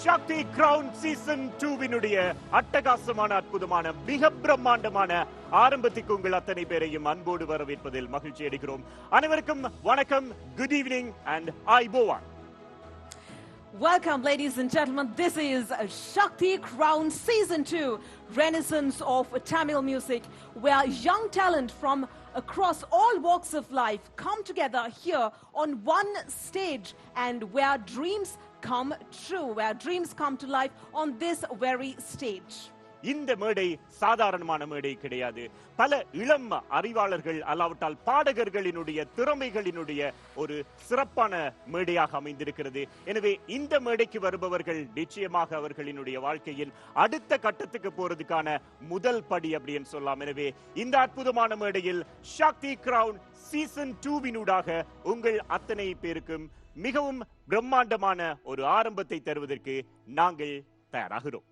சக்தி Crown season 2வினுடைய அட்டகாசமான அற்புதமான மிக பிரம்மாண்டமான ஆரம்பத்துக்கு உங்கள் அத்தனை பேரையும் அன்போடு வரவேற்பதில் மகிழ்ச்சி அடைகிறோம். அனைவருக்கும் வணக்கம், குட் ஈவினிங் அண்ட் ஐபோவான். Welcome, ladies and gentlemen. This is Shakti Crown Season 2, Renaissance of Tamil Music, where young talent from across all walks of life come together here on one stage, and where dreams come true, where dreams come to life on this very stage. இந்த மேடை சாதாரணமான மேடை கிடையாது. பல இளம் அறிவாளர்கள் அல்லாவிட்டால் பாடகர்களினுடைய திறமைகளினுடைய ஒரு சிறப்பான மேடையாக அமைந்திருக்கிறது. எனவே இந்த மேடைக்கு வருபவர்கள் நிச்சயமாக அவர்களினுடைய வாழ்க்கையின் அடுத்த கட்டத்துக்கு போறதுக்கான முதல் படி அப்படின்னு சொல்லலாம். எனவே இந்த அற்புதமான மேடையில் சக்தி கிரவுன் சீசன் 2வினூடாக உங்கள் அத்தனை பேருக்கும் மிகவும் பிரம்மாண்டமான ஒரு ஆரம்பத்தை தருவதற்கு நாங்கள் தயாராகிறோம்.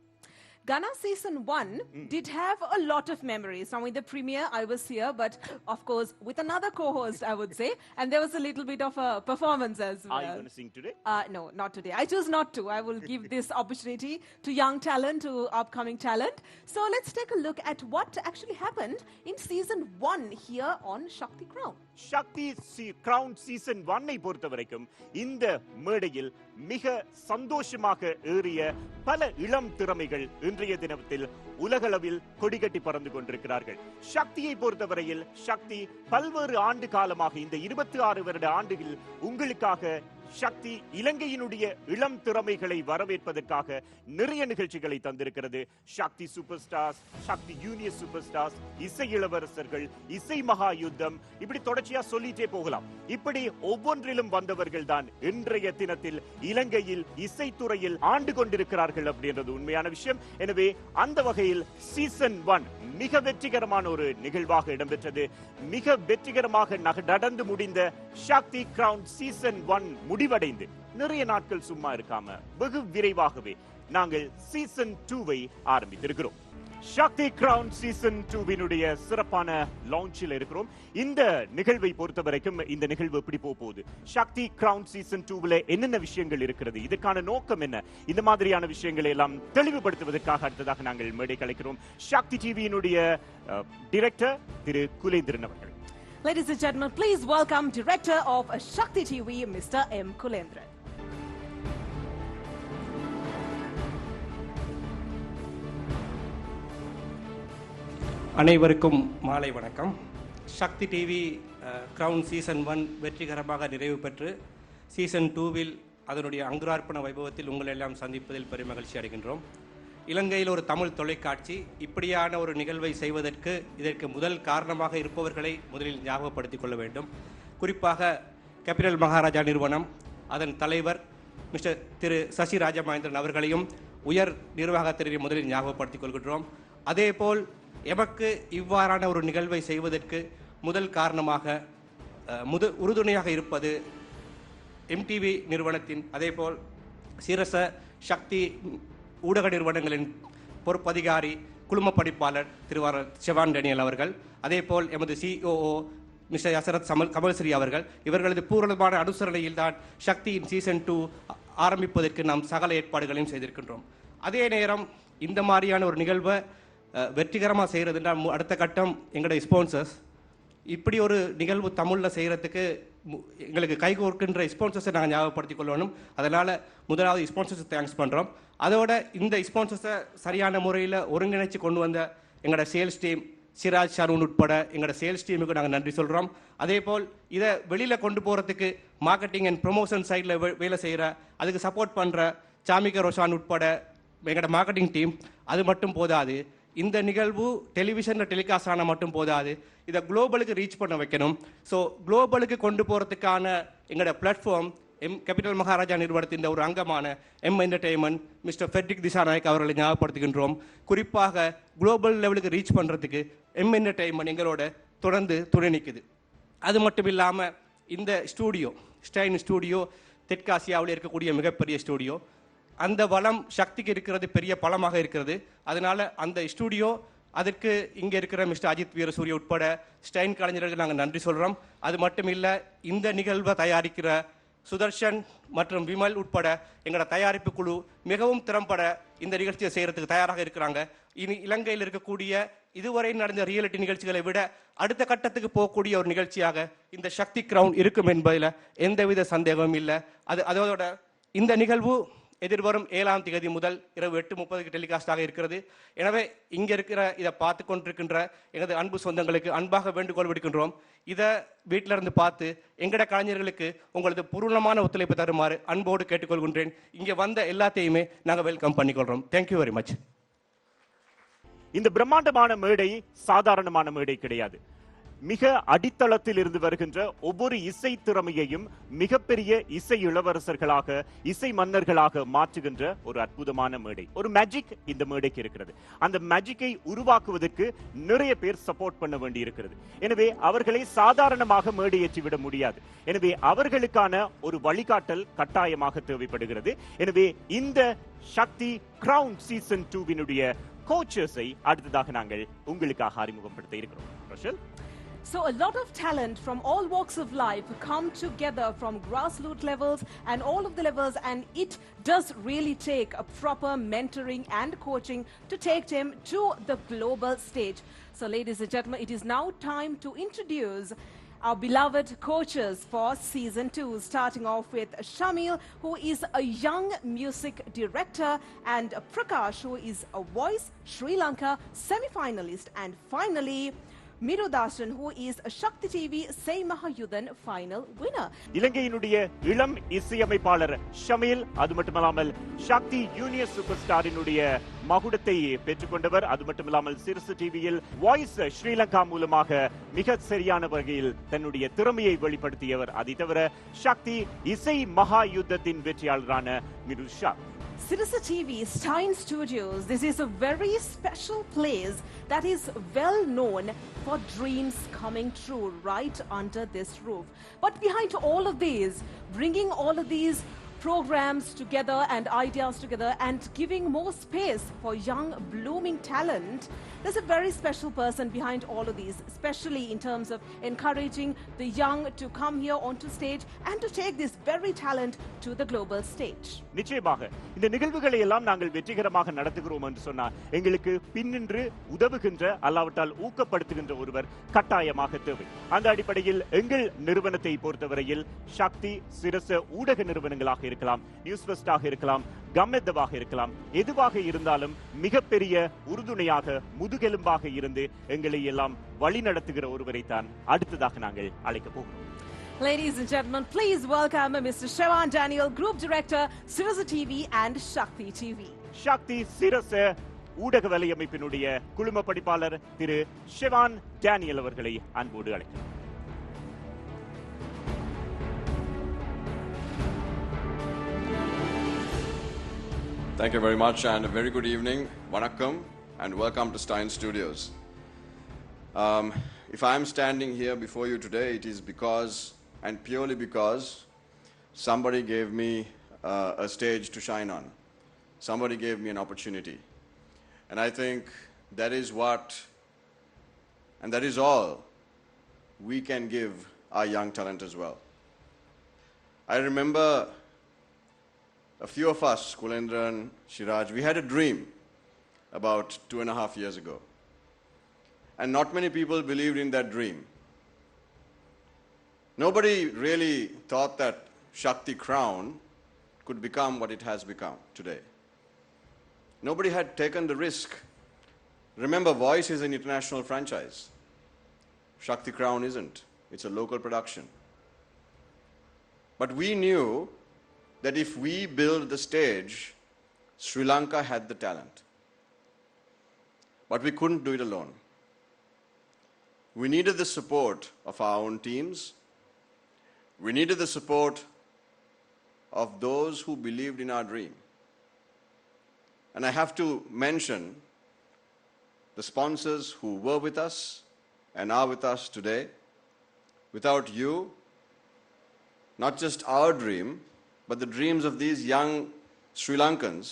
Ghana Season 1 did have a lot of memories. Now in the premiere I was here, but of course with another co-host I would say, and there was a little bit of a performance as well. Are you going to sing today? No, not today. I choose not to. I will give this opportunity to young talent, to upcoming talent. So let's take a look at what actually happened in Season 1 here on Shakti Crown. Shakti Crown season 1ஐ பொறுத்த வரைக்கும் இந்த மேடையில் மிக சந்தோஷமாக ஏறிய பல இளம் திறமைகள் இன்றைய தினத்தில் உலகளவில் கொடிகட்டி பறந்து கொண்டிருக்கிறார்கள். சக்தியை பொறுத்தவரையில் சக்தி பல்வேறு ஆண்டு காலமாக இந்த 26 வருட ஆண்டுகளில் உங்களுக்காக சக்தி இலங்கையினுடைய இளம் திறமைகளை வரவேற்பதற்காக நிறைய நிகழ்ச்சிகளை தந்திருக்கிறது. சக்தி சூப்பர் ஸ்டார்ஸ், சக்தி ஜூனியர் சூப்பர் ஸ்டார்ஸ், இசை இளவரசர்கள், இசை மகா யுத்தம், இப்படி தொடர்ச்சியா சொல்லிட்டே போகலாம். இப்படி ஒவ்வொன்றிலும் வந்தவர்கள் தான் இன்றைய தினத்தில் இலங்கையில் இசைத்துறையில் ஆண்டு கொண்டிருக்கிறார்கள் அப்படின்றது உண்மையான விஷயம். எனவே அந்த வகையில் சீசன் 1 மிக வெற்றிகரமான ஒரு நிகழ்வாக இடம்பெற்றது. மிக வெற்றிகரமாக நடந்து முடிந்த சக்தி கிரவுன் சீசன் 1 முடிவடைந்து நிறைய நாட்கள் சும்மா இருக்காம வெகு விரைவாகவே நாங்கள் சீசன் 2வை ஆரம்பித்திருக்கிறோம். சக்தி கிரவுன் சீசன் 2வினுடைய சிறப்பான லான்ச்சில் இருக்கிறோம். இந்த நிகழ்வை பொறுத்த வரைக்கும் இந்த நிகழ்வு எப்படி போகுது, சக்தி கிரவுன் சீசன் 2ல என்னென்ன விஷயங்கள் இருக்கிறது, இதற்கான நோக்கம் என்ன, இந்த மாதிரியான விஷயங்களை எல்லாம் தெளிவுபடுத்துவதற்காக அடுத்ததாக நாங்கள் மேடை கலைக்கிறோம் சக்தி டிவியினுடைய டைரக்டர் திரு குலேந்திரன் அவர்கள். Ladies and gentlemen, please welcome Director of Shakti TV, Mr. M. Kulendran. அனைவருக்கும் மாலை வணக்கம். சக்தி டிவி கிரவுன் சீசன் 1 வெற்றிகரமாக நிறைவு பெற்று சீசன் 2வில் அதனுடைய அங்குரார்ப்பண வைபவத்தில் உங்களை எல்லாம் சந்திப்பதில் பெருமகிழ்ச்சி அடைகின்றோம். இலங்கையில் ஒரு தமிழ் தொலைக்காட்சி இப்படியான ஒரு நிகழ்வை செய்வதற்கு இதற்கு முதல் காரணமாக இருப்பவர்களை முதலில் ஞாபகப்படுத்திக் கொள்ள வேண்டும். குறிப்பாக கேபிட்டல் மகாராஜா நிறுவனம், அதன் தலைவர் மிஸ்டர் திரு சசி ராஜமகேந்திரன் அவர்களையும் உயர் நிர்வாகத்தினரை முதலில் ஞாபகப்படுத்திக் கொள்கின்றோம். அதேபோல் எமக்கு இவ்வாறான ஒரு நிகழ்வை செய்வதற்கு முதல் காரணமாக உறுதுணையாக இருப்பது எம்டிவி நிறுவனத்தின், அதேபோல் சிரச சக்தி ஊடக நிறுவனங்களின் பொறுப்பதிகாரி குழும படிப்பாளர் திருவார செவான் டேனியல் அவர்கள், அதேபோல் எமது சிஓஓ மிஸ்டர் யசரத் கமல்ஸ்ரீ அவர்கள், இவர்களது பூரணமான அனுசரணையில் தான் சக்தியின் சீசன் 2 ஆரம்பிப்பதற்கு நாம் சகல ஏற்பாடுகளையும் செய்திருக்கின்றோம். அதே நேரம் இந்த மாதிரியான ஒரு நிகழ்வை வெற்றிகரமாக செய்கிறதுனா அடுத்த கட்டம் எங்களுடைய ஸ்பான்சர்ஸ். இப்படி ஒரு நிகழ்வு தமிழில் செய்கிறதுக்கு எங்களுக்கு கைகோர்க்கின்ற ஸ்பான்சர்ஸை நாங்கள் ஞாபகப்படுத்திக் கொள்ளணும். அதனால் முதலாவது ஸ்பான்சர்ஸை தேங்க்ஸ் பண்ணுறோம். அதோட இந்த ஸ்பான்சர்ஸை சரியான முறையில் ஒருங்கிணைச்சு கொண்டு வந்த எங்களோட சேல்ஸ் டீம் சிராஜ் ஷாரூன் உட்பட எங்களோட சேல்ஸ் டீமுக்கு நாங்கள் நன்றி சொல்கிறோம். அதே போல் இதை வெளியில் கொண்டு போகிறதுக்கு மார்க்கெட்டிங் அண்ட் ப்ரொமோஷன் சைடில் வேலை செய்கிற, அதுக்கு சப்போர்ட் பண்ணுற சாமிகா ரோஷான் உட்பட எங்களோட மார்க்கெட்டிங் டீம். அது மட்டும் போதாது, இந்த நிகழ்வு டெலிவிஷனில் டெலிகாஸ்ட் ஆனால் மட்டும் போதாது, இதை குளோபலுக்கு ரீச் பண்ண வைக்கணும். ஸோ குளோபலுக்கு கொண்டு போகிறதுக்கான எங்களோட பிளாட்ஃபார்ம் கேபிட்டல் மகாராஜா நிறுவனத்தின் ஒரு அங்கமான என்டர்டெயின்மெண்ட் மிஸ்டர் ஃபெட்ரிக் திசாநாயக் அவர்களை ஞாபகப்படுத்துகின்றோம். குறிப்பாக குளோபல் லெவலுக்கு ரீச் பண்ணுறதுக்கு என்டர்டெயின்மெண்ட் எங்களோட தொடர்ந்து துணை நிற்குது. அது மட்டும் இல்லாமல் இந்த ஸ்டூடியோ ஸ்டைன் ஸ்டூடியோ தெற்காசியாவில் இருக்கக்கூடிய மிகப்பெரிய ஸ்டூடியோ. அந்த வளம் சக்திக்கு இருக்கிறது, பெரிய பலமாக இருக்கிறது. அதனால் அந்த ஸ்டூடியோ, அதற்கு இங்கே இருக்கிற மிஸ்டர் அஜித் வீரசூரிய உட்பட ஸ்டைன் கலைஞர்களுக்கு நாங்கள் நன்றி சொல்கிறோம். அது மட்டும் இல்லை, இந்த நிகழ்வை தயாரிக்கிற சுதர்ஷன் மற்றும் விமல் உட்பட எங்களோட தயாரிப்பு குழு மிகவும் திறம்பட இந்த நிகழ்ச்சியை செய்யறதுக்கு தயாராக இருக்கிறாங்க. இனி இலங்கையில் இருக்கக்கூடிய இதுவரை நடந்த ரியாலிட்டி நிகழ்ச்சிகளை விட அடுத்த கட்டத்துக்கு போகக்கூடிய ஒரு நிகழ்ச்சியாக இந்த சக்தி கிரவுன் இருக்கும் என்பதில் எந்தவித சந்தேகமும் இல்லை. அதோட இந்த நிகழ்வு எதிர்வரும் 7ஆம் தேதி முதல் இரவு 8:30 டெலிகாஸ்டாக இருக்கிறது. எனவே இங்கே இருக்கிற இதை பார்த்து கொண்டிருக்கின்ற எங்களது அன்பு சொந்தங்களுக்கு அன்பாக வேண்டுகோள் விடுக்கின்றோம். இதை வீட்டில இருந்து பார்த்து எங்கட கலைஞர்களுக்கு உங்களது பூர்ணமான ஒத்துழைப்பு தருமாறு அன்போடு கேட்டுக்கொள்கின்றேன். இங்கே வந்த எல்லாத்தையுமே நாங்கள் வெல்கம் பண்ணிக்கொள்கிறோம். Thank you very much. இந்த பிரம்மாண்டமான மேடை சாதாரணமான மேடை கிடையாது. மிக அடித்தளத்தில் இருந்து வருகின்ற ஒவ்வொரு இசை திறமையையும் மிகப்பெரிய இசை இளவரசர்களாக, இசை மன்னர்களாக மாற்றுகின்ற ஒரு அற்புதமான மேடை. ஒரு மேஜிக் இந்த மேடைக்கு இருக்கிறது. அந்த மேஜிக்கை உருவாக்குவதற்கு நிறைய பேர் சப்போர்ட் பண்ண வேண்டி இருக்கிறது. எனவே அவர்களை சாதாரணமாக மேடையேற்றி விட முடியாது. எனவே அவர்களுக்கான ஒரு வழிகாட்டல் கட்டாயமாக தேவைப்படுகிறது. எனவே இந்த சக்தி கிரவுன் சீசன் 2வினுடைய கோச்சஸை அடுத்ததாக நாங்கள் உங்களுக்காக அறிமுகப்படுத்த இருக்கிறோம். ரோஷல். So a lot of talent from all walks of life come together from grassroots levels and all of the levels, and it does really take a proper mentoring and coaching to take them to the global stage. So ladies and gentlemen, it is now time to introduce our beloved coaches for season 2, starting off with Shamil, who is a young music director, and Prakash, who is a voice Sri Lanka semi-finalist, and finally Mirudasan, who is a Shakti TV Say Mahayudan final winner. இலங்கையினுடைய இளம் இசையமைப்பாளர் ஷமீல், அது மட்டுமல்லாமல் சக்தி யூனியர் super ஸ்டாரினுடைய மகுடத்தை பெற்றுக்கொண்டவர். அது மட்டுமில்லாமல் சிறுசு டிவியில் voice Sri Lanka மூலமாக மிக சரியான வகையில் தன்னுடைய திறமையை வெளிப்படுத்தியவர். அதை தவிர சக்தி இசை மகா யுத்தத்தின் வெற்றியாளரான மிருஷா. Sirasa TV, Stein Studios, this is a very special place that is well known for dreams coming true right under this roof. But behind all of these, bringing all of these programs together and ideas together and giving more space for young blooming talent, there's a very special person behind all of these, especially in terms of encouraging the young to come here onto stage and to take this very talent to the global stage. நிச்சயமாக இந்த நிகழ்வுகளை எல்லாம் நாங்கள் வெற்றிகரமாக நடத்துகிறோம் என்று சொன்னால் எங்களுக்கு பின்னின்று உதவுகின்ற அல்லாவிட்டால் ஊக்கப்படுத்துகின்ற ஒருவர் கட்டாயமாக தேவை. அந்த அடிப்படையில் எங்கள் நிறுவனத்தை பொறுத்தவரையில் சக்தி சிரச ஊடக நிறுவனங்களாக இருக்கலாம், நியூஸ் ஃபர்ஸ்டாக இருக்கலாம், கம்மெத்தவாக இருக்கலாம், எதுவாக இருந்தாலும் மிகப்பெரிய உறுதுணையாக முதுகெலும்பாக இருந்து எங்களை எல்லாம் வழி நடத்துகிற ஒருவரை தான் அடுத்ததாக நாங்கள் அழைக்க போகிறோம். Ladies and gentlemen, please welcome Mr. Shevan Daniel, Group Director, Sirasa TV and Shakti TV. சக்தி சிரச ஊடக வலையமைப்பினுடைய குழும படிப்பாளர் திரு ஷெவான் டேனியல் அவர்களை அன்போடு அழைக்கிறோம். Thank you very much and a very good evening. Vanakkam and welcome to Stein Studios. If I am standing here before you today, it is because and purely because somebody gave me a stage to shine on. Somebody gave me an opportunity. And I think that is what and that is all we can give our young talent as well. I remember a few of us, Kulendra and Shiraj, we had a dream about 2.5 years ago. And not many people believed in that dream. Nobody really thought that Shakti Crown could become what it has become today. Nobody had taken the risk. Remember, Voice is an international franchise. Shakti Crown isn't. It's a local production. But we knew that if we build the stage, Sri Lanka had the talent. But we couldn't do it alone. We needed the support of our own teams. We needed the support of those who believed in our dream. And I have to mention the sponsors who were with us and are with us today. Without you, not just our dream, but the dreams of these young Sri Lankans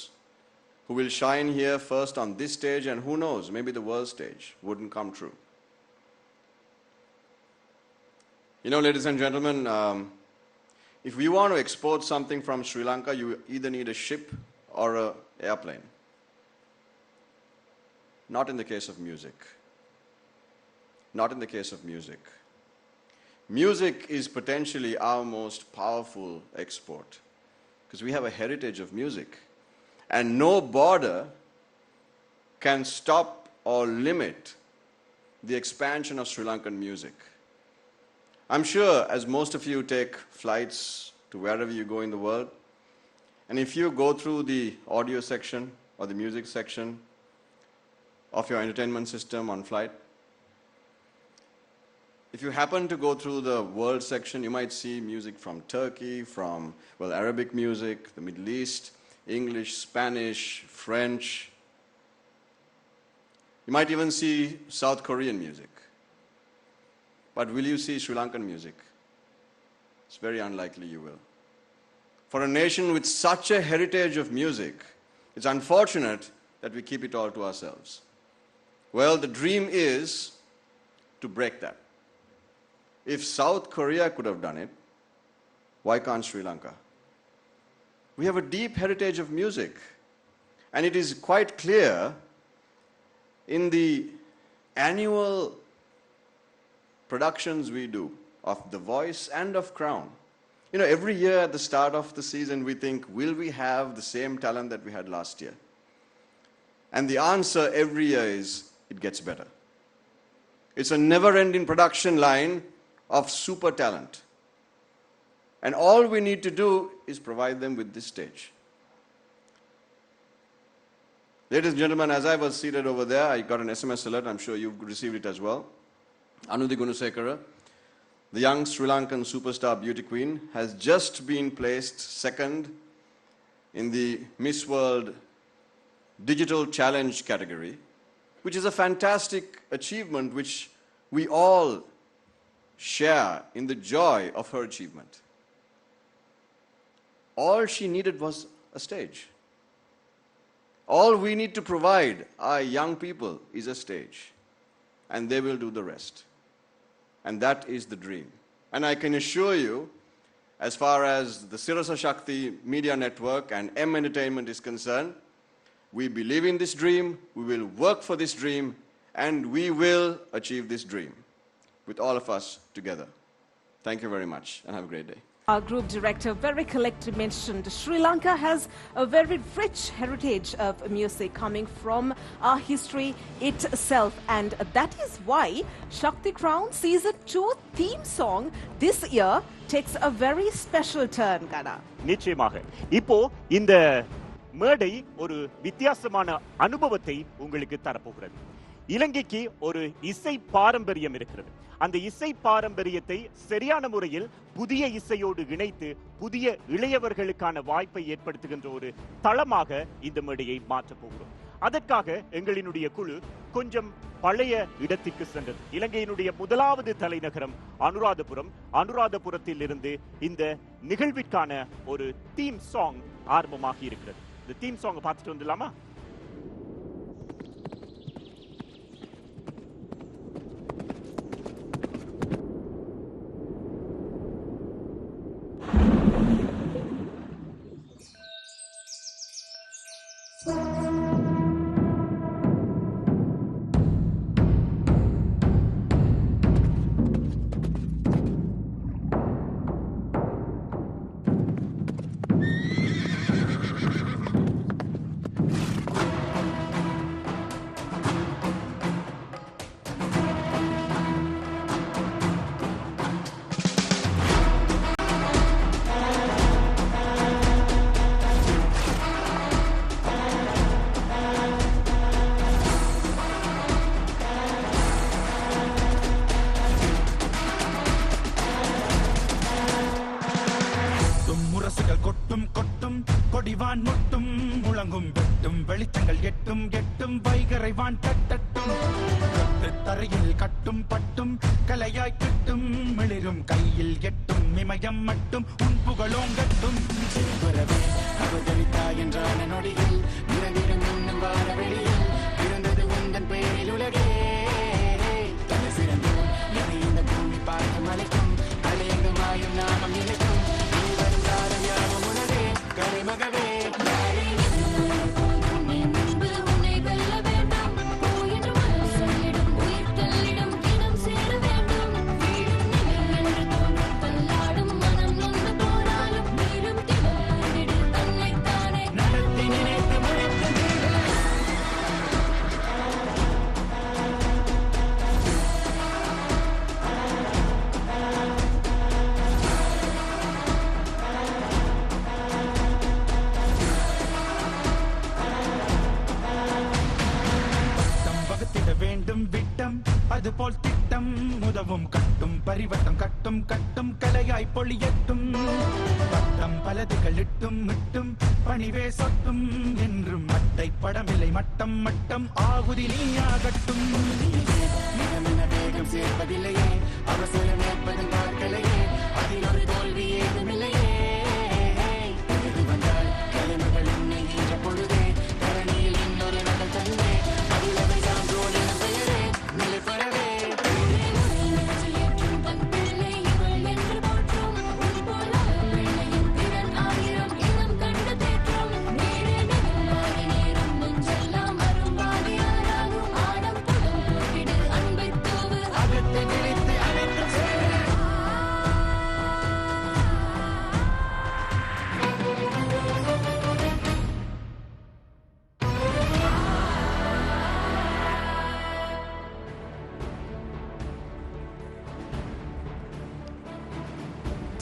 who will shine here first on this stage and who knows, maybe the world stage wouldn't come true. You know, ladies and gentlemen, if we want to export something from Sri Lanka, you either need a ship or an airplane. Not in the case of music. Not in the case of music. Music is potentially our most powerful export because we have a heritage of music. And no border can stop or limit the expansion of Sri Lankan music. I'm sure as most of you take flights to wherever you go in the world, and if you go through the audio section or the music section of your entertainment system on flight, if you happen to go through the world section, you might see music from Turkey, from, well, Arabic music, the Middle East, English, Spanish, French. You might even see South Korean music. But will you see Sri Lankan music? It's very unlikely you will. For a nation with such a heritage of music, it's unfortunate that we keep it all to ourselves. Well, the dream is to break that. If South Korea could have done it, why can't Sri Lanka? We have a deep heritage of music, and it is quite clear in the annual productions we do of The Voice and of Crown. You know, every year at the start of the season, we think, will we have the same talent that we had last year? And the answer every year is, it gets better. It's a never-ending production line of super talent. And all we need to do is provide them with this stage. Ladies and gentlemen, as I was seated over there, I got an SMS alert. I'm sure you've received it as well. Anudhi Gunasekara, the young Sri Lankan superstar beauty queen, has just been placed second in the Miss World Digital Challenge category, which is a fantastic achievement which we all share in the joy of her achievement. All she needed was a stage. All we need to provide our young people is a stage, and they will do the rest. And that is the dream. And I can assure you, as far as the Sirasa Shakti Media Network and M Entertainment is concerned, we believe in this dream, we will work for this dream, and we will achieve this dream with all of us together. Thank you very much, and have a great day. Our group director very correctly mentioned Sri Lanka has a very rich heritage of music coming from our history itself, and that is why Shakti Crown Season 2 theme song this year takes a very special turn, Gana. நிச்சயமாக இப்போ இந்த மேடை ஒரு வித்தியாசமான அனுபவத்தை உங்களுக்கு தரப்போகிறது. இலங்கைக்கு ஒரு இசை பாரம்பரியம் இருக்கிறது. அந்த இசை பாரம்பரியத்தை சரியான முறையில் புதிய இசையோடு இணைத்து புதிய இளையவர்களுக்கான வாய்ப்பை ஏற்படுத்துகின்ற ஒரு தளமாக இந்த மேடையை மாற்றப் போகிறோம். அதற்காக எங்களினுடைய குழு கொஞ்சம் பழைய இடத்திற்கு சென்றது. இலங்கையினுடைய முதலாவது தலைநகரம் அனுராதபுரம். அனுராதபுரத்தில் இருந்து இந்த நிகழ்விற்கான ஒரு தீம் சாங் ஆரம்பமாகி இருக்கிறது. இந்த தீம் சாங் பார்த்துட்டு வந்துடலாமா? கொடிவான் முட்டும் முழங்கும் வெட்டும் வெளிச்சங்கள் எட்டும் எட்டும் வைகரைவான் தட்டட்டும் தரையில் கட்டும் பட்டும் கலையாய் கிட்டும் மிளிரும் கையில் எட்டும் இமயம் மட்டும் உன் புகழோங்கட்டும் அவதரித்தாய் என்றான நொடியில் நிறந்திடும் உன்னும் வார வெளியில் இருந்தது உந்தன் பேரில் உலகே தலை சிறந்தோம் இந்த பூமி பார்த்து மலைக்கும் தலையெங்கு மாயும் நாமம் நிலைக்கும் கட்டும் கட்டும் கலையாய் பொழியட்டும் பட்டம் பலதுகள் இட்டும் இட்டும் பணிவே சொட்டும் என்றும் மட்டை படமில்லை மட்டம் மட்டம் ஆகுதி நீயாகட்டும் வேகம் சேர்ப்பதில்லையே அவசரம் ஏற்பதன் வாழ்க்கையே அதில் ஒரு தோல்வி ஏதுமில்லையே வந்தால் தலைமைகள் என்னை என்ற பொழுதே தரணியில் இன்னொரு நகல் தந்தே அதில் அவை சான்றோன் என பெயரே நிலை பெறவே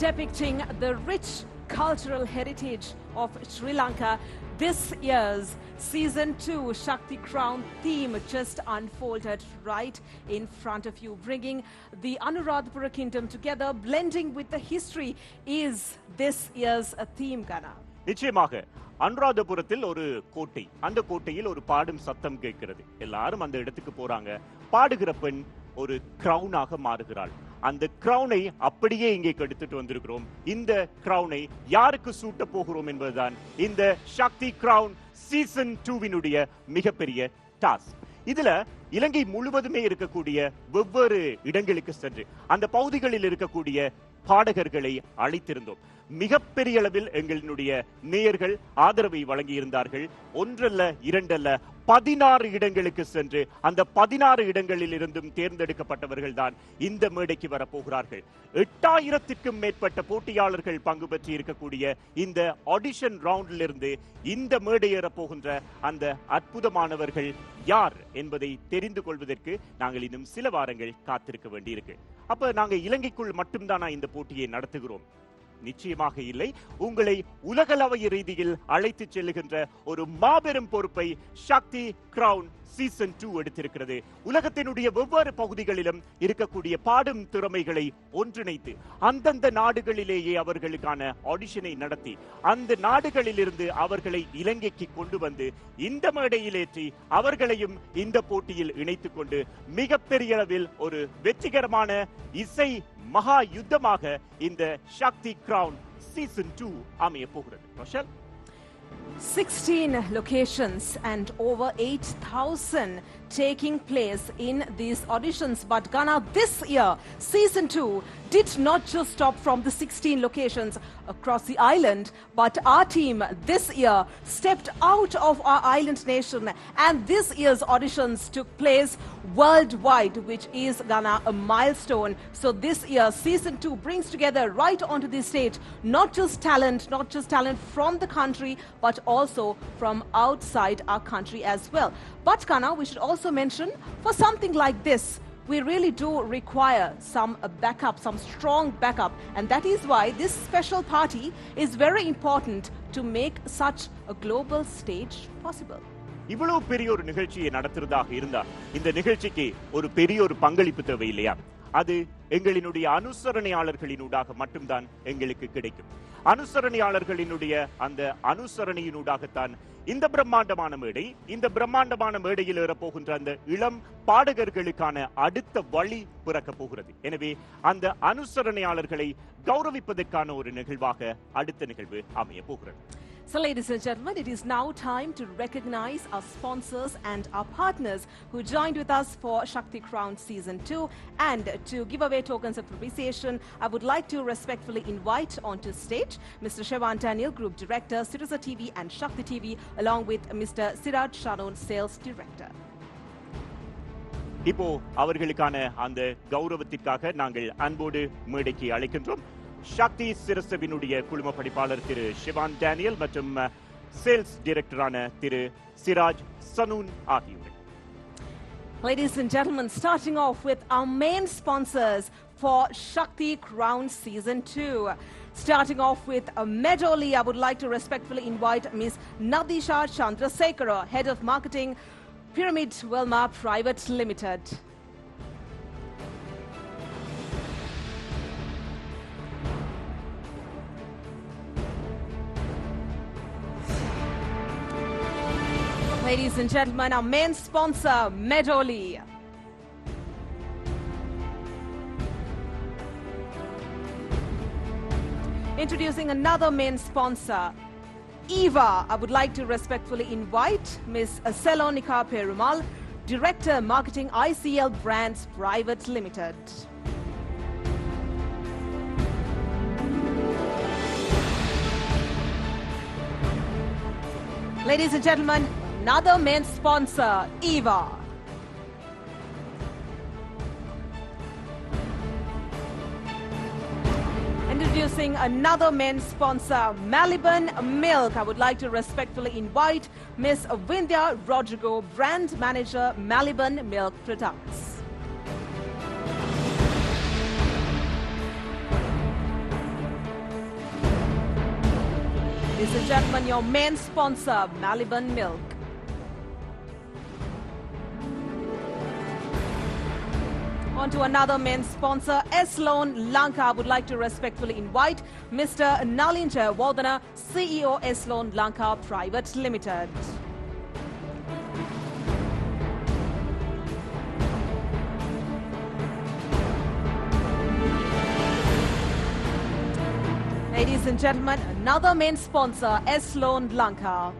depicting the rich cultural heritage of Sri Lanka. This year's Season 2 Shakti Crown theme just unfolded right in front of you, bringing the Anuradhapura Kingdom together, blending with the history is this year's theme, Ghana. நிச்சயமாக அனுராதபுரத்தில் ஒரு கோட்டை, அந்த கோட்டையில் ஒரு பாடும் சத்தம் கேட்கிறது. எல்லாரும் அந்த இடத்துக்கு போறாங்க. பாடுகிற பெண் ஒரு கிரவுனாக மாறுகிறாள். அந்த கிரவுனை அப்படியே இங்கே எடுத்துட்டு வந்திருக்கிறோம். இந்த கிரவுனை யாருக்கு சூட்ட போகிறோம் என்பதுதான் இந்த சக்தி கிரவுன் சீசன் 2வினுடைய மிகப்பெரிய டாஸ்க். இதுல இலங்கை முழுவதுமே இருக்கக்கூடிய வெவ்வேறு இடங்களுக்கு சென்று அந்த பகுதிகளில் இருக்கக்கூடிய பாடகர்களை அழைத்திருந்தோம். மிகப்பெரிய அளவில் எங்களுடைய நேயர்கள் ஆதரவை வழங்கியிருந்தார்கள். ஒன்றல்ல இரண்டல்ல 16 இடங்களுக்கு சென்று அந்த 16 இடங்களில் இருந்தும் தேர்ந்தெடுக்கப்பட்டவர்கள் தான் இந்த மேடைக்கு வரப்போகிறார்கள். 8000க்கும் மேற்பட்ட போட்டியாளர்கள் பங்கு பெற்று இருக்கக்கூடிய இந்த ஆடிஷன் ரவுண்டில் இருந்து இந்த மேடை ஏற போகின்ற அந்த அற்புதமானவர்கள் யார் என்பதை தெரிந்து கொள்வதற்கு நாங்கள் இன்னும் சில வாரங்கள் காத்திருக்க வேண்டியிருக்கு. அப்ப நாங்க இலங்கைக்குள் மட்டும்தானா இந்த போட்டியை நடத்துகிறோம்? நிச்சயமாக இல்லை. உங்களை உலகளவிய ரீதியில் அழைத்து செல்லுகின்ற ஒரு மாபெரும் பொறுப்பை சக்தி கிரவுன் சீசன் 2 எடுத்திருக்கிறது. உலகத்தினுடைய வெவ்வேறு பகுதிகளிலும் இருக்கக்கூடிய பாடும் திறமைகளை ஒன்றிணைத்து அந்தந்த நாடுகளிலேயே அவர்களுக்கான ஆடிஷனை நடத்தி அந்த நாடுகளிலிருந்து அவர்களை இலங்கைக்கு கொண்டு வந்து இந்த மேடையில் ஏற்றி அவர்களையும் இந்த போட்டியில் இணைத்துக் கொண்டு மிகப்பெரிய அளவில் ஒரு வெற்றிகரமான இசை மகா யுத்தமாக இந்த சக்தி கிரவுன் சீசன் 2 அமைய போகிறது. ரோஷல், 16 locations and over 8,000 taking place in these auditions. But Ghana, this year, Season 2 did not just stop from the 16 locations across the island, but our team this year stepped out of our island nation, and this year's auditions took place worldwide, which is Ghana a milestone. So this year, Season 2 brings together right onto the stage not just talent from the country, but also from outside our country as well. But Ghana, we should also mention, for something like this, we really do require some backup, some strong backup, and that is why this special party is very important to make such a global stage possible. இவ்வளவு பெரிய ஒரு நிகழ்ச்சியை நடத்துறதாக இருந்தா இந்த நிகழ்ச்சிக்கு ஒரு பெரிய ஒரு பங்களிப்பு தேவை இல்லையா? அது எங்களினுடைய அனுசரணையாளர்களினூடாக மட்டும்தான் எங்களுக்கு கிடைக்கும். அனுசரணையாளர்களினுடைய அந்த அனுசரணையினூடாகத்தான் இந்த பிரம்மாண்டமான மேடை, இந்த பிரம்மாண்டமான மேடையில் ஏறப்போகின்ற அந்த இளம் பாடகர்களுக்கான அடுத்த வழி பிறக்க போகிறது. எனவே அந்த அனுசரணையாளர்களை கௌரவிப்பதற்கான ஒரு நிகழ்வாக அடுத்த நிகழ்வு அமைய போகிறது. So ladies and gentlemen, it is now time to recognize our sponsors and our partners who joined with us for Shakti Crown Season 2. And to give away tokens of appreciation, I would like to respectfully invite onto stage Mr. Shevan Daniel, Group Director, Sirasa TV and Shakti TV, along with Mr. Siraj Shanon, Sales Director. இப்போ அவர்களுக்கான அந்த கௌரவத்திற்காக நாங்கள் அன்போடு மேடைக்கு அழைக்கின்றோம் சக்தி சிரசவினுடைய குழும படிப்பாளர் திரு ஷிவான் Daniel மற்றும் sales டைரக்டரான திரு சிராஜ் சனூன் ஆகியோர். Ladies and gentlemen, starting off with our main sponsors for Shakti Crown Season 2. Starting off with Medoli, I would like to respectfully invite Ms. Nadisha Chandrasekhara, Head of Marketing, Pyramid Wilma Private Limited. Ladies and gentlemen, our main sponsor, Medoli. Introducing another main sponsor, Eva. I would like to respectfully invite Ms. Selonika Perumal, Director Marketing ICL Brands Private Limited. Ladies and gentlemen, another main sponsor, Eva. Introducing another main sponsor, Maliban Milk. I would like to respectfully invite Ms. Vindhya Rodrigo, Brand Manager, Maliban Milk Products. Ladies and gentlemen, your main sponsor, Maliban Milk. On to another main sponsor, Eslon Lanka. I would like to respectfully invite Mr. Nalinja Wardana, CEO Eslon Lanka Private Limited. Ladies and gentlemen, another main sponsor, Eslon Lanka.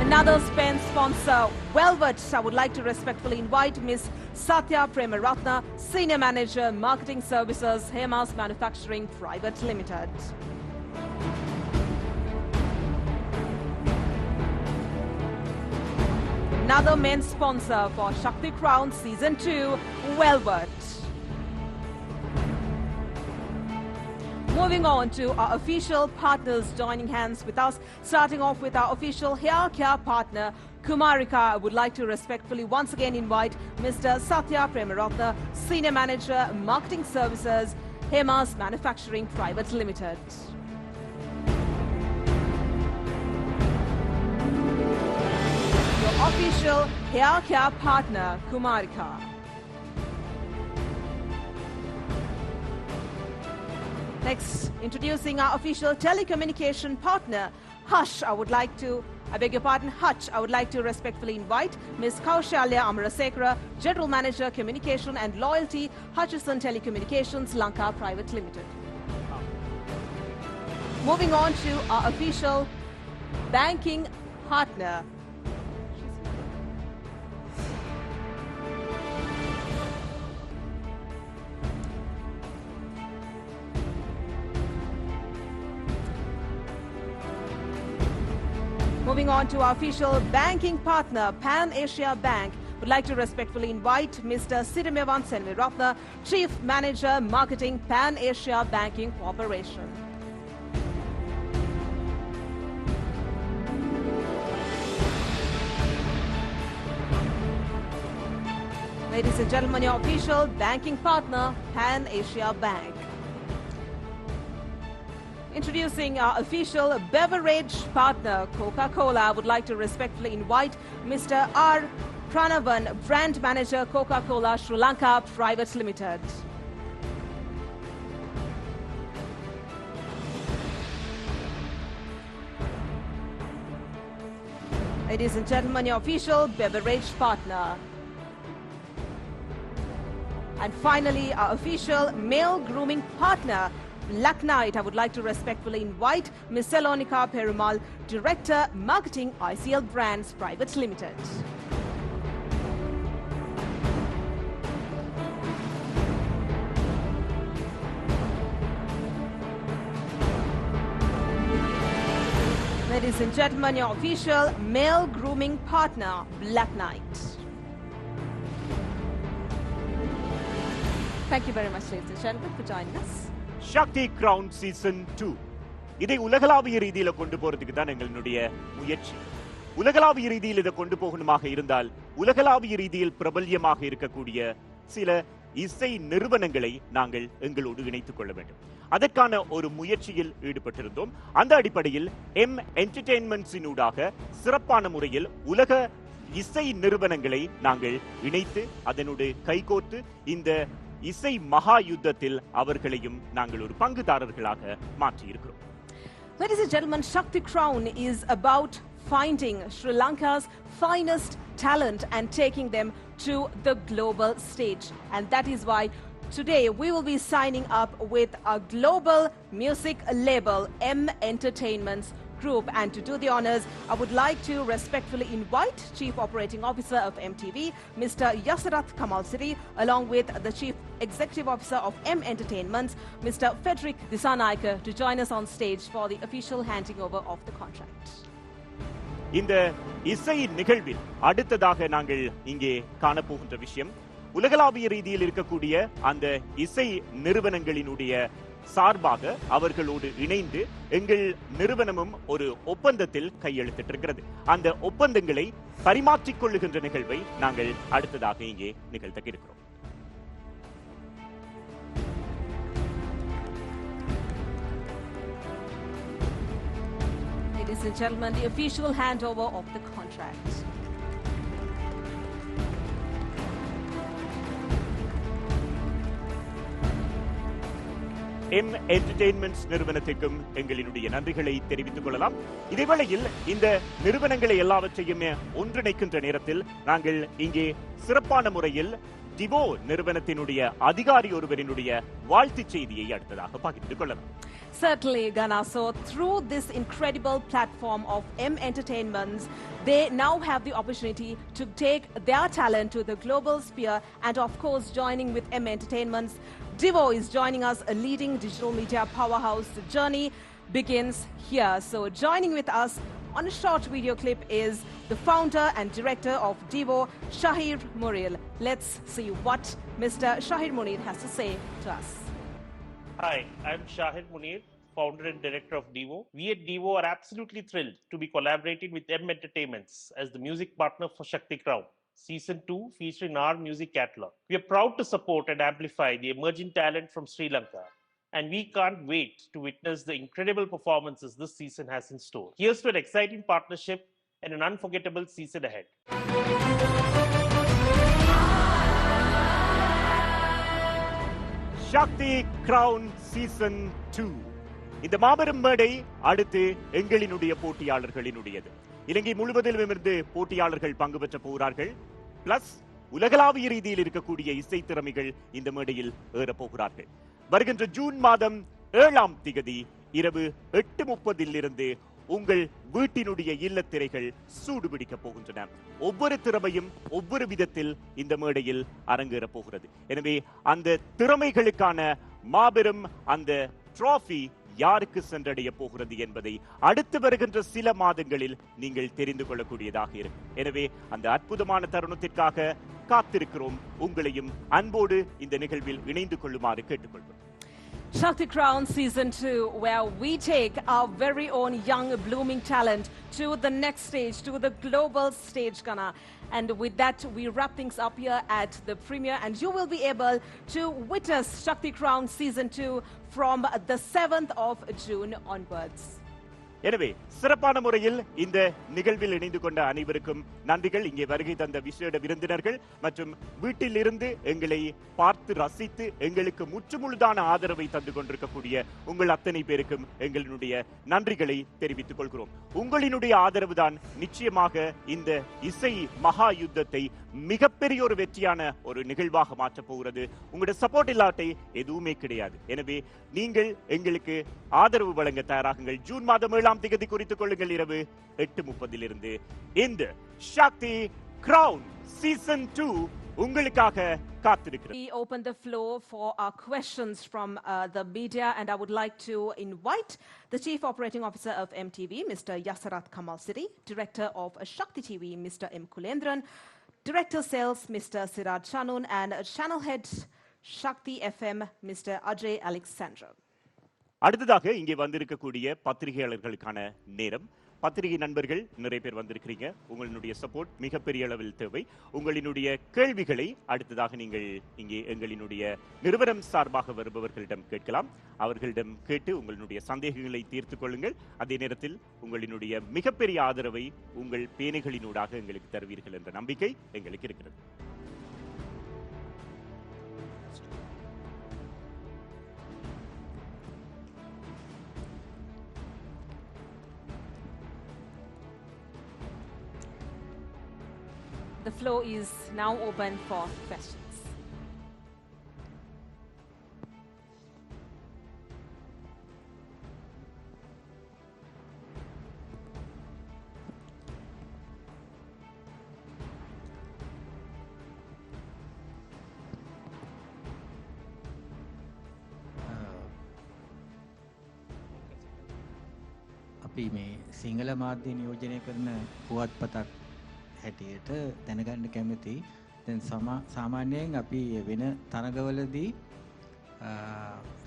Another sponsor, Velvet. I would like to respectfully invite Ms. Satya Premaratna, Senior Manager, Marketing Services, Hemas Manufacturing Private Limited. Another main sponsor for Shakti Crown Season 2, Velvet. Moving on to our official partners joining hands with us, starting off with our official hair care partner, Kumarika. I would like to respectfully once again invite Mr. Satya Premaratna, Senior Manager, Marketing Services, Hemas Manufacturing Private Limited. Your official hair care partner, Kumarika. Next, introducing our official telecommunication partner, Hutch. I beg your pardon, Hutch. I would like to respectfully invite Ms. Kaushalya Amarasekara, General Manager, Communication and Loyalty, Hutchison Telecommunications, Lanka Private Limited. Moving on to our official banking partner, Moving on to our official banking partner, Pan Asia Bank. Would like to respectfully invite Mr. Siddhamevan Senviratna, Chief Manager, Marketing, Pan Asia Banking Corporation. Ladies and gentlemen, your official banking partner, Pan Asia Bank. Introducing our official beverage partner, Coca-Cola. I would like to respectfully invite Mr. R. Pranavan, Brand Manager, Coca-Cola Sri Lanka Private Limited. Ladies and gentlemen, your official beverage partner. And finally, our official male grooming partner, Black Knight. I would like to respectfully invite Ms. Selonika Perumal, Director, Marketing, ICL Brands Private Limited. Ladies and gentlemen, your official male grooming partner, Black Knight. Thank you very much, ladies and gentlemen, for joining us. Shakti Crown season 2 இதை உலகளாவிய ரீதியில கொண்டு போறதுக்கு தான் எங்களுடைய முயற்சி. உலகளாவிய ரீதியில் இதை கொண்டு போகணுமாக இருந்தால் உலகளாவிய ரீதியில் பிரபல்யமாக இருக்கக்கூடிய சில இசை நிறுவனங்களை நாங்கள் எங்களோடு இணைத்துக் கொள்ள வேண்டும். அதற்கான ஒரு முயற்சியில் ஈடுபட்டிருந்தோம். அந்த அடிப்படையில் எம் என்டர்டெயின்மெண்ட்ஸினூடாக சிறப்பான முறையில் உலக இசை நிறுவனங்களை நாங்கள் இணைத்து அதனோடு கைகோர்த்து இந்த இசை மகா யுத்தத்தில் அவர்களையும் நாங்கள் ஒரு பங்குதாரர்களாக மாற்றி இருக்கிறோம். Ladies and gentlemen, Shakti Crown is about finding Sri Lanka's finest talent and taking them to the global stage. And that is why today we will be signing up with a global music label, M Entertainment's Group. And to do the honors, I would like to respectfully invite Chief Operating Officer of MTV, Mr. Yasarath Kamal Siri, along with the Chief Executive Officer of M Entertainment, Mr. Frederick Disanaika, to join us on stage for the official handing over of the contract. இந்த இசை நிகழ்வில் அடுத்ததாக நாங்கள் இங்கே காணப்போகின்ற விஷயம், உலகளாவிய ரீதியில் இருக்கக்கூடிய அந்த இசை நிறுவனங்களினுடைய சார்பாக அவர்களோடு இணைந்து எங்கள் நிறுவனமும் ஒரு ஒப்பந்தத்தில் கையெழுத்திட்டிருக்கிறது. அந்த ஒப்பந்தங்களை பரிமாற்றிக் கொள்ளுகின்ற நிகழ்வை நாங்கள் அடுத்ததாக இங்கே நிகழ்த்த இருக்கிறோம். Ladies and gentlemen, the official handover of the contract. M Entertainments நிறுவனத்திற்கும் எங்களினுடைய நன்றிகளை தெரிவித்துக் கொள்ளலாம். இதேவேளையில் இந்த நிறுவனங்களை எல்லாவற்றையும் ஒன்றிணைக்கின்ற நேரத்தில் நாங்கள் இங்கே சிறப்பான முறையில் டிவோ நிறுவனத்தினுடைய அதிகாரி ஒருவரினுடைய வாழ்த்து செய்தியை அடுத்ததாக பகிர்ந்து கொள்ளலாம். Certainly, Ghana. So through this incredible platform of M Entertainments, they now have the opportunity to take their talent to the global sphere. And of course, joining with M Entertainments, Divo is joining us, a leading digital media powerhouse. The journey begins here. So joining with us on a short video clip is the founder and director of Divo, Shahir Munir. Let's see what Mr. Shahir Munir has to say to us. Hi, I'm Shahir Munir, founder and director of Divo. We at Divo are absolutely thrilled to be collaborating with M Entertainments as the music partner for Shakti Crown, Season 2 featuring our music catalog. We are proud to support and amplify the emerging talent from Sri Lanka, and we can't wait to witness the incredible performances this season has in store. Here's to an exciting partnership and an unforgettable season ahead. Shakti Crown Season 2. இந்த மாபெரும் மேடை அடுத்து எங்களினுடைய போட்டியாளர்களினுடையது. இலங்கை முழுவதிலும் இருந்து போட்டியாளர்கள் பங்கு பெற்ற போகிறார்கள். பிளஸ் உலகளாவிய ரீதியில் இருக்கக்கூடிய இசை திறமைகள் இந்த மேடையில் ஏறப்போகிறார்கள். வருகின்ற ஜூன் மாதம் 7ஆம் திகதி இரவு 8:30 உங்கள் வீட்டினுடைய இல்லத்திரைகள் சூடுபிடிக்க போகின்றன. ஒவ்வொரு திறமையும் ஒவ்வொரு விதத்தில் இந்த மேடையில் அரங்கேற போகிறது. எனவே அந்த திறமைகளுக்கான மாபெரும் அந்த டிராஃபி யாருக்கு சென்றடைய போகிறது என்பதை அடுத்து வருகின்ற சில மாதங்களில் நீங்கள் தெரிந்து கொள்ளக்கூடியதாக இருக்கும். எனவே அந்த அற்புதமான தருணத்திற்காக காத்திருக்கிறோம். உங்களையும் அன்போடு இந்த நிகழ்வில் இணைந்து கொள்ளுமாறு கேட்டுக்கொள்வோம். Shakti Crown Season 2, where we take our very own young blooming talent to the next stage, to the global stage, Ghana. And with that, we wrap things up here at the premiere, and you will be able to witness Shakti Crown Season 2 from the 7th of June onwards. எனவே சிறப்பான முறையில் இந்த நிகழ்வில் இணைந்து கொண்ட அனைவருக்கும் நன்றிகள். இங்கே வருகை தந்த விசேட விருந்தினர்கள் மற்றும் வீட்டில் இருந்து எங்களை பார்த்து ரசித்து எங்களுக்கு முற்றுமுழுதான ஆதரவை தந்து கொண்டிருக்கக்கூடிய உங்கள் அத்தனை பேருக்கும் எங்களுடைய நன்றிகளை தெரிவித்துக் கொள்கிறோம். உங்களினுடைய ஆதரவு தான் நிச்சயமாக இந்த இசை மகா யுத்தத்தை மிகப்பெரிய ஒரு வெற்றியான ஒரு நிகழ்வாக மாற்றப் போகிறது. உங்களுடைய சப்போர்ட் இல்லாட்டை எதுவுமே கிடையாது. எனவே நீங்கள் எங்களுக்கு ஆதரவு வழங்க தயாராகுங்கள். ஜூன் மாதம் 7ஆம் திகதி குறித்துக் கொள்ளுங்கள். இரவு 8:30 இந்த Shakti Crown Season 2 உங்களுக்காக காத்திருக்கிறது. We open the floor for our questions from the media, and I would like to invite the Chief Operating Officer of MTV, Mr. Yasarath Kamal Siri, Director of Shakti TV, Mr. M. Kulendran, Director Sales, Mr. Siraj Chanun, and Channel Head Shakti FM, Mr. Ajay Alexandra. அடுத்ததாக இங்கே வந்திருக்கக்கூடிய பத்திரிகையாளர்களுக்கான நேரம். பத்திரிகை நண்பர்கள் நிறைய பேர் வந்திருக்கிறீங்க. உங்களுடைய சப்போர்ட் மிகப்பெரிய அளவில் தேவை. உங்களினுடைய கேள்விகளை அடுத்ததாக நீங்கள் இங்கே எங்களினுடைய நிறுவனம் சார்பாக வருபவர்களிடம் கேட்கலாம். அவர்களிடம் கேட்டு உங்களுடைய சந்தேகங்களை தீர்த்துக் கொள்ளுங்கள். அதே நேரத்தில் உங்களினுடைய மிகப்பெரிய ஆதரவை உங்கள் பேனைகளினூடாக எங்களுக்கு தருவீர்கள் என்ற நம்பிக்கை எங்களுக்கு இருக்கிறது. The floor is now open for questions. අපි මේ සිංහල මාධ්‍ය නියෝජනය කරන පුවත්පතක් හැටියට දැනගන්න කැමති. දැන් සාමාන්‍යයෙන් අපි වෙන තරඟවලදී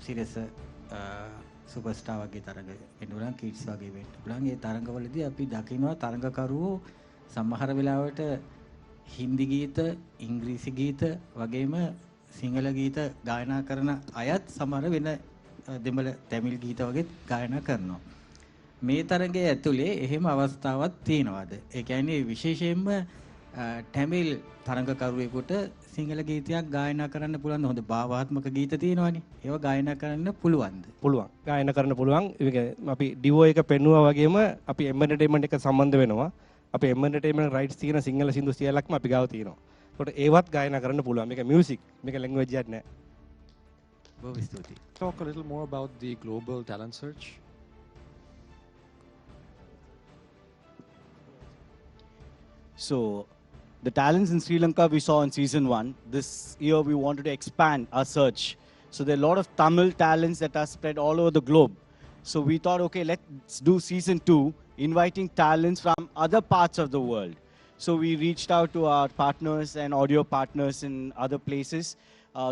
සිරස සුපර්ස්ටාර් වගේ තරඟ වෙන්න පුළුවන්, කිඩ්ස් වගේ වෙන්න පුළුවන්. ඒ තරඟවලදී අපි දකිනවා තරඟකරුවෝ සමහර වෙලාවට හින්දි ගීත, ඉංග්‍රීසි ගීත වගේම සිංහල ගීත ගායනා කරන අයත් සමහර වෙන දෙමළ තමිල් ගීත වගේ ගායනා කරනවා. මේ තරඟයේ ඇතුලේ එහෙම අවස්ථාවක් තියෙනවාද? ඒ කියන්නේ විශේෂයෙන්ම තමිල් තරඟකරුවෙකුට සිංහල ගීතයක් ගායනා කරන්න පුළුවන් හොඳ භාවාත්මක ගීත තියෙනවානේ. ඒවා ගායනා කරන්න පුළුවන්ද? පුළුවන්. ගායනා කරන්න පුළුවන්. අපි ඩිවෝ එක පෙන්නුවා වගේම අපි M Entertainment එක සම්බන්ධ වෙනවා. අපි M Entertainment rights තියෙන සිංහල සින්දු 100ක්ම අපි ගාව තියෙනවා. ඒකට ඒවත් ගායනා කරන්න පුළුවන්. මේක මියුසික්. මේක ලැන්ග්වේජ් එකක් නෑ. බොහොම ස්තුතියි. Talk a little more about the global talent search. So, the talents in Sri Lanka we saw in season 1. This year we wanted to expand our search. So, there are a lot of Tamil talents that are spread all over the globe. So, we thought, okay, let's do season 2, inviting talents from other parts of the world. So, we reached out to our partners and audio partners in other places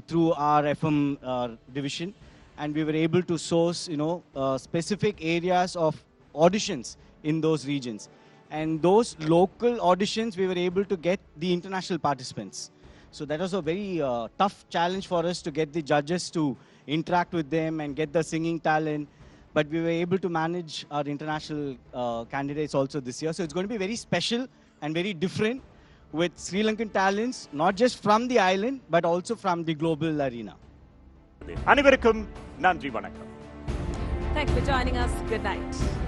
through our FM division. And we were able to source, specific areas of auditions in those regions. And those local auditions, we were able to get the international participants. So that was a very tough challenge for us to get the judges to interact with them and get the singing talent. But we were able to manage our international candidates also this year. So it's going to be very special and very different with Sri Lankan talents, not just from the island, but also from the global arena. அனைவருக்கும் நன்றி வணக்கம். Thanks for joining us. Good night.